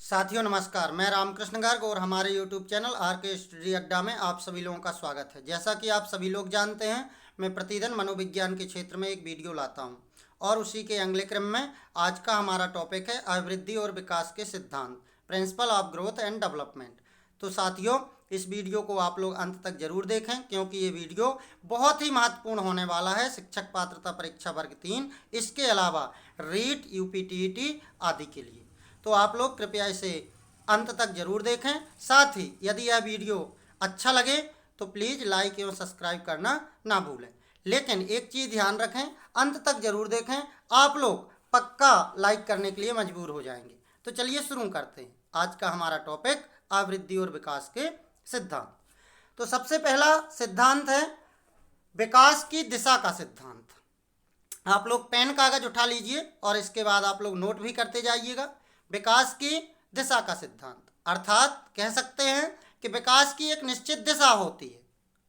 साथियों नमस्कार, मैं रामकृष्ण गर्ग और हमारे YouTube चैनल आर के स्टडी अड्डा में आप सभी लोगों का स्वागत है। जैसा कि आप सभी लोग जानते हैं, मैं प्रतिदिन मनोविज्ञान के क्षेत्र में एक वीडियो लाता हूं और उसी के अगले क्रम में आज का हमारा टॉपिक है अभिवृद्धि और विकास के सिद्धांत, principle of growth and development. तो साथियों, इस वीडियो को आप लोग अंत तक जरूर देखें क्योंकि ये वीडियो बहुत ही महत्वपूर्ण होने वाला है शिक्षक पात्रता परीक्षा वर्ग 3, इसके अलावा रीट, यूपीटीईटी आदि के लिए। तो आप लोग कृपया इसे अंत तक जरूर देखें। साथ ही यदि यह वीडियो अच्छा लगे तो प्लीज़ लाइक एवं सब्सक्राइब करना ना भूलें। लेकिन एक चीज़ ध्यान रखें, अंत तक जरूर देखें, आप लोग पक्का लाइक करने के लिए मजबूर हो जाएंगे। तो चलिए शुरू करते हैं आज का हमारा टॉपिक अभिवृद्धि और विकास के सिद्धांत। तो सबसे पहला सिद्धांत है विकास की दिशा का सिद्धांत। आप लोग पेन कागज उठा लीजिए और इसके बाद आप लोग नोट भी करते जाइएगा। विकास की दिशा का सिद्धांत अर्थात कह सकते हैं कि विकास की एक निश्चित दिशा होती है,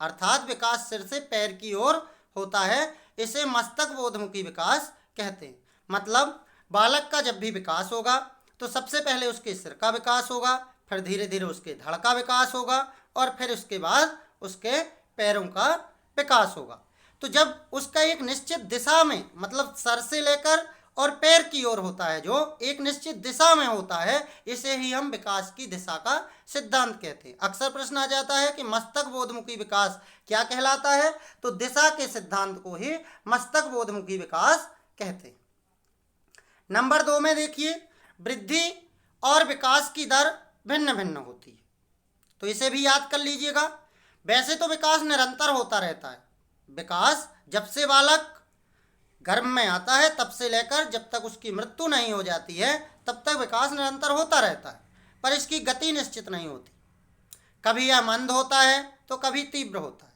अर्थात विकास सिर से पैर की ओर होता है। इसे मस्तक बोधमुखी विकास कहते हैं। मतलब बालक का जब भी विकास होगा तो सबसे पहले उसके सिर का विकास होगा, फिर धीरे धीरे उसके धड़ का विकास होगा और फिर उसके बाद उसके पैरों का विकास होगा। तो जब उसका एक निश्चित दिशा में, मतलब सर से लेकर और पैर की ओर होता है, जो एक निश्चित दिशा में होता है, इसे ही हम विकास की दिशा का सिद्धांत कहते हैं। अक्सर प्रश्न आ जाता है कि मस्तक बोधमुखी विकास क्या कहलाता है, तो दिशा के सिद्धांत को ही मस्तक बोधमुखी विकास कहते हैं। नंबर 2 में देखिए, वृद्धि और विकास की दर भिन्न भिन्न होती है, तो इसे भी याद कर लीजिएगा। वैसे तो विकास निरंतर होता रहता है। विकास जब से बालक गर्भ में आता है तब से लेकर जब तक उसकी मृत्यु नहीं हो जाती है तब तक विकास निरंतर होता रहता है, पर इसकी गति निश्चित नहीं होती। कभी यह मंद होता है तो कभी तीव्र होता है।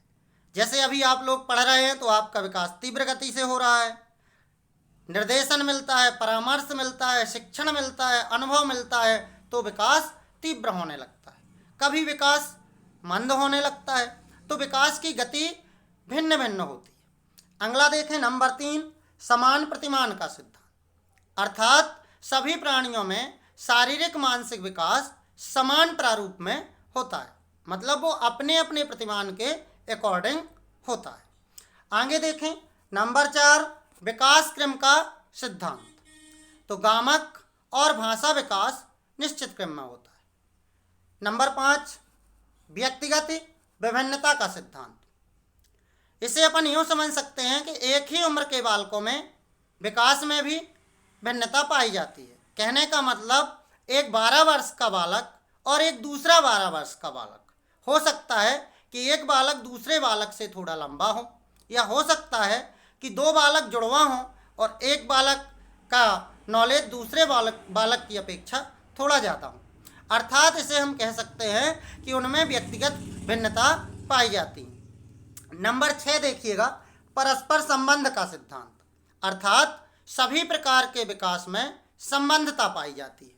जैसे अभी आप लोग पढ़ रहे हैं तो आपका विकास तीव्र गति से हो रहा है, निर्देशन मिलता है, परामर्श मिलता है, शिक्षण मिलता है, अनुभव मिलता है, तो विकास तीव्र होने लगता है। कभी विकास मंद होने लगता है, तो विकास की गति भिन्न भिन्न होती है। अगला देखें, नंबर 3, समान प्रतिमान का सिद्धांत। अर्थात सभी प्राणियों में शारीरिक मानसिक विकास समान प्रारूप में होता है, मतलब वो अपने अपने प्रतिमान के अकॉर्डिंग होता है। आगे देखें, नंबर 4, विकास क्रम का सिद्धांत। तो गामक और भाषा विकास निश्चित क्रम में होता है। नंबर 5, व्यक्तिगत विभिन्नता का सिद्धांत। इसे अपन यूँ समझ सकते हैं कि एक ही उम्र के बालकों में विकास में भी भिन्नता पाई जाती है। कहने का मतलब एक 12 वर्ष का बालक और एक दूसरा 12 वर्ष का बालक, हो सकता है कि एक बालक दूसरे बालक से थोड़ा लंबा हो, या हो सकता है कि 2 बालक जुड़वा हों और एक बालक का नॉलेज दूसरे बालक की अपेक्षा थोड़ा ज़्यादा हो। अर्थात इसे हम कह सकते हैं कि उनमें व्यक्तिगत भिन्नता पाई जाती है। नंबर 6 देखिएगा, परस्पर संबंध का सिद्धांत। अर्थात सभी प्रकार के विकास में संबंधता पाई जाती है।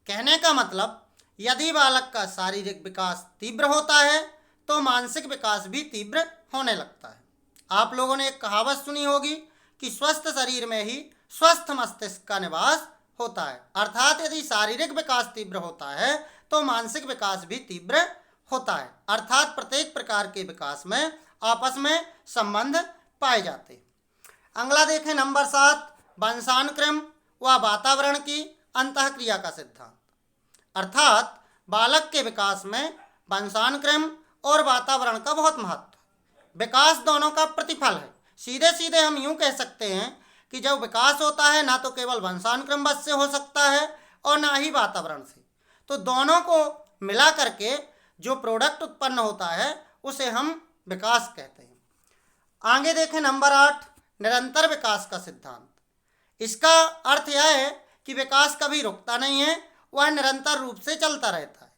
कहने का मतलब यदि बालक का शारीरिक विकास तीव्र होता है तो मानसिक विकास भी तीव्र होने लगता है। आप लोगों ने एक कहावत सुनी होगी कि स्वस्थ शरीर में ही स्वस्थ मस्तिष्क का निवास होता है। अर्थात यदि शारीरिक विकास तीव्र होता है तो मानसिक विकास भी तीव्र होता है। अर्थात प्रत्येक प्रकार के विकास में आपस में संबंध पाए जाते हैं। अगला देखें, नंबर 7, वंशानुक्रम व वातावरण की अंतःक्रिया का सिद्धांत। अर्थात बालक के विकास में वंशानुक्रम और वातावरण का बहुत महत्व है। विकास दोनों का प्रतिफल है। सीधे सीधे हम यूँ कह सकते हैं कि जब विकास होता है ना तो केवल वंशानुक्रम बस से हो सकता है और ना ही वातावरण से, तो दोनों को मिला करके जो प्रोडक्ट उत्पन्न होता है उसे हम विकास कहते हैं। आगे देखें, नंबर 8, निरंतर विकास का सिद्धांत। इसका अर्थ यह है कि विकास कभी रुकता नहीं है, वह निरंतर रूप से चलता रहता है।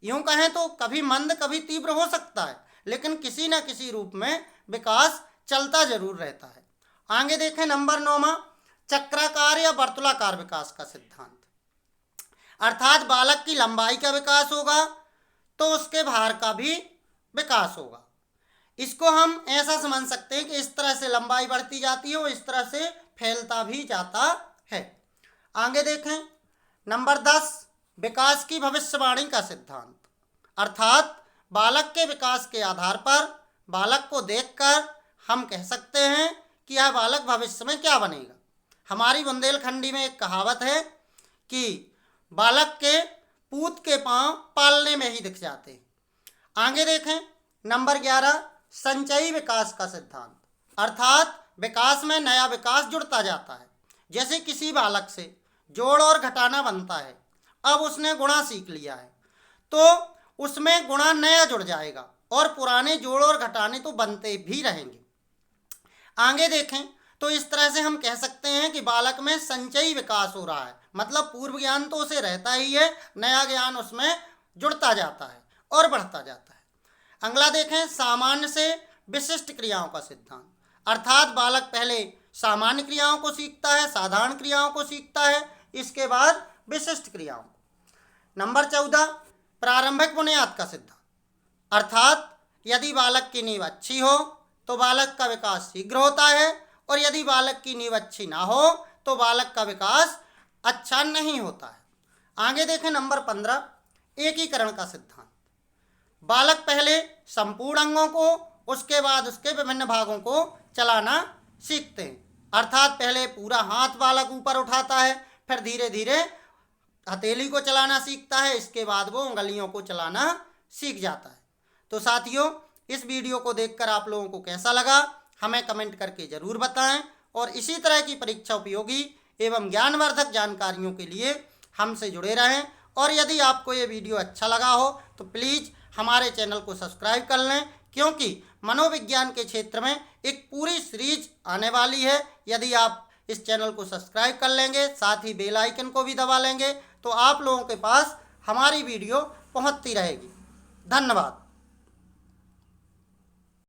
यूँ कहें तो कभी मंद कभी तीव्र हो सकता है, लेकिन किसी न किसी रूप में विकास चलता जरूर रहता है। आगे देखें, नंबर 9, चक्राकार या वर्तुलाकार विकास का सिद्धांत। अर्थात बालक की लंबाई का विकास होगा तो उसके भार का भी विकास होगा। इसको हम ऐसा समझ सकते हैं कि इस तरह से लंबाई बढ़ती जाती है और इस तरह से फैलता भी जाता है। आगे देखें, नंबर 10, विकास की भविष्यवाणी का सिद्धांत, अर्थात बालक के विकास के आधार पर बालक को देखकर हम कह सकते हैं कि यह बालक भविष्य में क्या बनेगा। हमारी बुंदेलखंडी में एक कहावत है कि बालक के पूत के पांव पालने में ही दिख जाते हैं। आगे देखें नंबर 11, संचयी विकास का सिद्धांत, अर्थात विकास में नया विकास जुड़ता जाता है। जैसे किसी बालक से जोड़ और घटाना बनता है, अब उसने गुणा सीख लिया है तो उसमें गुणा नया जुड़ जाएगा और पुराने जोड़ और घटाने तो बनते भी रहेंगे। आगे देखें तो इस तरह से हम कह सकते हैं कि बालक में संचयी विकास हो रहा है, मतलब पूर्व ज्ञान तो उसे रहता ही है, नया ज्ञान उसमें जुड़ता जाता है और बढ़ता जाता है। अगला देखें सामान्य से विशिष्ट क्रियाओं का सिद्धांत, अर्थात बालक पहले सामान्य क्रियाओं को सीखता है, साधारण क्रियाओं को सीखता है, इसके बाद विशिष्ट क्रियाओं को। नंबर 14, प्रारंभिक बुनियाद का सिद्धांत, अर्थात यदि बालक की नींव अच्छी हो तो बालक का विकास शीघ्र होता है और यदि बालक की नींव अच्छी ना हो तो बालक का विकास अच्छा नहीं होता है। आगे देखें नंबर 15, एकीकरण का सिद्धांत, बालक पहले संपूर्ण अंगों को उसके बाद उसके विभिन्न भागों को चलाना सीखते हैं, अर्थात पहले पूरा हाथ बालक ऊपर उठाता है, फिर धीरे धीरे हथेली को चलाना सीखता है, इसके बाद वो उंगलियों को चलाना सीख जाता है। तो साथियों, इस वीडियो को देखकर आप लोगों को कैसा लगा हमें कमेंट करके ज़रूर बताएं और इसी तरह की परीक्षा उपयोगी एवं ज्ञानवर्धक जानकारियों के लिए हमसे जुड़े रहें। और यदि आपको ये वीडियो अच्छा लगा हो तो प्लीज़ हमारे चैनल को सब्सक्राइब कर लें, क्योंकि मनोविज्ञान के क्षेत्र में एक पूरी सीरीज आने वाली है। यदि आप इस चैनल को सब्सक्राइब कर लेंगे, साथ ही बेल आइकन को भी दबा लेंगे, तो आप लोगों के पास हमारी वीडियो पहुंचती रहेगी। धन्यवाद।